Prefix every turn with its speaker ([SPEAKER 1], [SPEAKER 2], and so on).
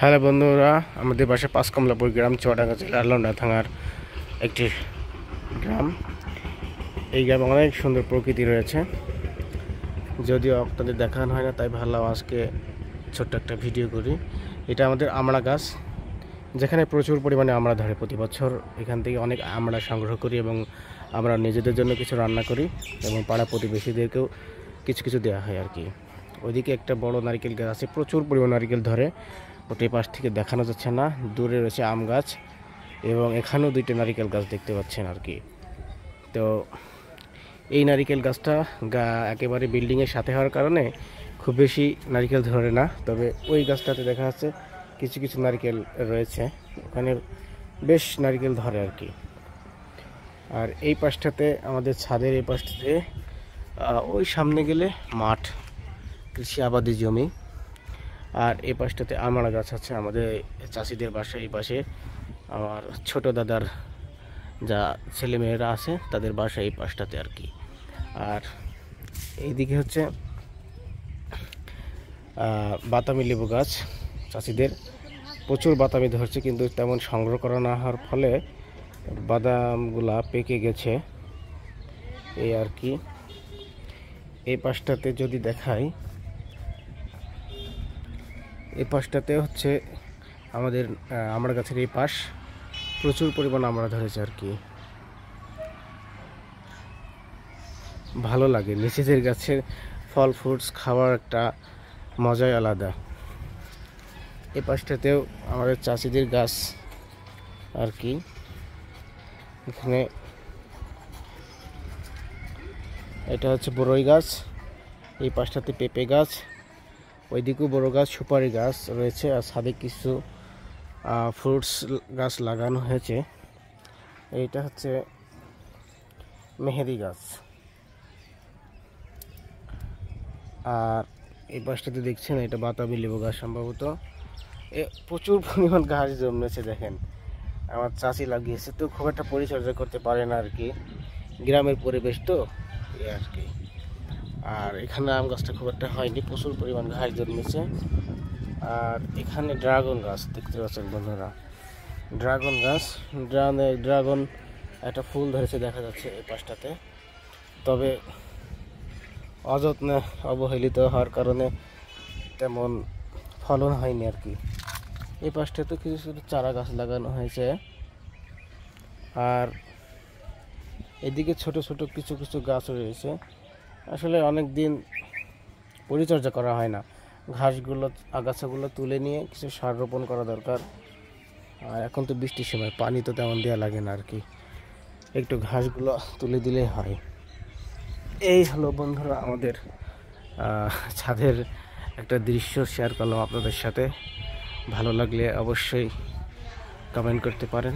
[SPEAKER 1] Hello বন্ধুরা, আমাদের বাসা পাঁচকমলাপুর গ্রাম, চুয়াডাঙ্গা জেলার লন্ডা থানার একটি গ্রাম। এই গ্রামে অনেক সুন্দর প্রকৃতি রয়েছে, যদিও আপনাদের দেখানো হয় না, তাই ভাবলাম আজকে ছোট্ট একটা ভিডিও করি। এটা আমাদের আমড়া গাছ, যেখানে প্রচুর পরিমাণে আমড়া ধরে প্রতি বছর। এখান থেকে অনেক আমড়া সংগ্রহ করি এবং আমরা নিজেদের জন্য কিছু রান্না করি এবং পাড়া প্রতিবেশীদেরকেও কিছু কিছু দেওয়া হয় আর কি। ওইদিকে একটা বড় নারকেল গাছ আছে, প্রচুর পরিমাণ নারকেল ধরে। ওটি পাশ থেকে দেখানো যাচ্ছে না, দূরে রয়েছে আম গাছ এবং এখানেও দুইটা নারকেল গাছ দেখতে পাচ্ছেন আর কি। তো এই নারকেল গাছটা একেবারে বিল্ডিংয়ের সাথে হওয়ার কারণে খুব বেশি নারকেল ধরে না, তবে ওই গাছটাতে দেখা যাচ্ছে কিছু কিছু নারকেল রয়েছে, ওখানে বেশ নারকেল ধরে আর কি। আর এই পাশটাতে আমাদের ছাদের এই পাশটাতে ওই সামনে গেলে মাঠ, কৃষি আবাদি জমি। আর এই পাশটাতে আমড়া গাছ আছে আমাদের চাষিদের বাসা। এই পাশে আমার ছোট দাদার যা ছেলেমেয়েরা আছে তাদের বাসা এই পাশটাতে আর কি। আর এইদিকে হচ্ছে বাতাবি লেবু গাছ, চাষিদের প্রচুর বাতাবি ধরছে, কিন্তু তেমন সংগ্রহ করা না হওয়ার ফলে বাদামগুলা পেকে গেছে এই আর কি। এই পাশটাতে যদি দেখাই, এই পাশটাতে হচ্ছে আমাদের আমড়া গাছের এই পাশ, প্রচুর পরিমাণ আমড়া ধরেছে আর কি। ভালো লাগে, নিজেদের গাছের ফল ফ্রুটস খাওয়ার একটা মজাই আলাদা। এই পাশটাতেও আমাদের চাষিদের গাছ আর কি। এখানে এটা হচ্ছে বড়ই গাছ, এই পাশটাতে পেঁপে গাছ, ওইদিকেও বড় গাছ, সুপারি গাছ রয়েছে, আর ছাদে কিছু ফ্রুটস গাছ লাগানো হয়েছে। এইটা হচ্ছে মেহেদি গাছ। আর এই পাশটাতে দেখছেন এটা বাতাবি লেবু গাছ, সম্ভবত প্রচুর পরিমাণ গাছ জন্মেছে দেখেন। আমার চাচি লাগিয়েছে, তো খুব একটা পরিচর্যা করতে পারে না আর কি, গ্রামের পরিবেশ তো এই আর কি। আর এখানে আম গাছটা খুব একটা হয়নি, প্রচুর পরিমাণ ঘাস জন্মেছে। আর এখানে ড্রাগন গাছ দেখতে পাচ্ছেন বন্ধুরা, ড্রাগন গাছ, ড্রাগন একটা ফুল ধরেছে দেখা যাচ্ছে এই পাশটাতে, তবে অযত্নে অবহেলিত হওয়ার কারণে তেমন ফলন হয়নি আর কি। এই পাশটাতে কিছু শুধু চারা গাছ লাগানো হয়েছে। আর এদিকে ছোট ছোট কিছু কিছু গাছ রয়েছে, আসলে অনেক দিন পরিচর্যা করা হয় না। ঘাসগুলো, আগাছাগুলো তুলে নিয়ে কিছু সার রোপণ করা দরকার। আর এখন তো বৃষ্টির সময়, পানি তো তেমন দেওয়া লাগে না আর কি, একটু ঘাসগুলো তুলে দিলেই হয়। এই হলো বন্ধুরা আমাদের ছাদের একটা দৃশ্য শেয়ার করলাম আপনাদের সাথে। ভালো লাগলে অবশ্যই কমেন্ট করতে পারেন।